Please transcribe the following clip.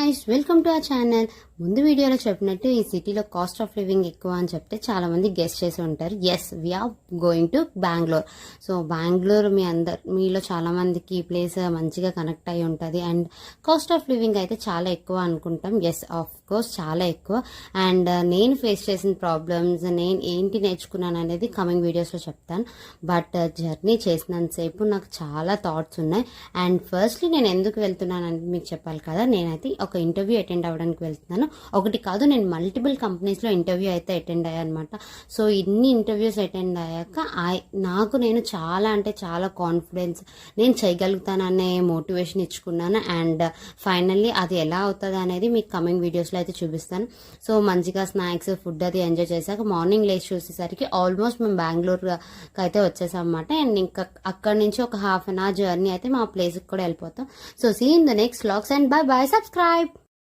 guys, welcome to our channel. ముందు వీడియోలో చెప్పినట్టు ఈ సిటీలో కాస్ట్ ఆఫ్ లివింగ్ ఎక్కువ అని చెప్తే చాలా మంది గెస్ చేసి ఉంటారు. Yes, we are going to Bengaluru. So Bengaluru మీలో చాలా మందికి ఈ ప్లేస్ మంచిగా కనెక్ట్ అయి ఉంటుంది అండ్ కాస్ట్ ఆఫ్ లివింగ్ అయితే చాలా ఎక్కువ అనుకుంటాం. ఎస్, ఆఫ్ కోర్స్ చాలా ఎక్కువ. అండ్ నేను ఫేస్ చేసిన ప్రాబ్లమ్స్, నేను ఏంటి నేర్చుకున్నాను అనేది కమింగ్ వీడియోస్లో చెప్తాను. బట్ జర్నీ చేసినంతసేపు నాకు చాలా థాట్స్ ఉన్నాయి. అండ్ ఫస్ట్లీ నేను ఎందుకు వెళ్తున్నాను అనేది మీకు చెప్పాలి కదా. నేనైతే ఒక ఇంటర్వ్యూ అటెండ్ అవ్వడానికి వెళ్తున్నాను. ఒకటి కాదు, నేను మల్టిపుల్ కంపెనీస్లో ఇంటర్వ్యూ అయితే అటెండ్ అయ్యాను అనమాట. సో ఇన్ని ఇంటర్వ్యూస్ అటెండ్ అయ్యాక నేను చాలా అంటే చాలా కాన్ఫిడెన్స్, నేను చేయగలుగుతాననే మోటివేషన్ ఇచ్చుకున్నాను. అండ్ ఫైనల్లీ అది ఎలా అవుతుంది అనేది మీకు కమింగ్ వీడియోస్లో అయితే చూపిస్తాను. సో మంచిగా స్నాక్స్, ఫుడ్ అది ఎంజాయ్ చేశాక మార్నింగ్ లేచి చూసేసరికి ఆల్మోస్ట్ మేము బెంగళూరుకి అయితే వచ్చేసాం అనమాట. అండ్ ఇంకా అక్కడి నుంచి ఒక హాఫ్ అన్ అవర్ జర్నీ అయితే మా ప్లేస్కి కూడా వెళ్ళిపోతాం. So see in the next vlogs and bye bye, subscribe.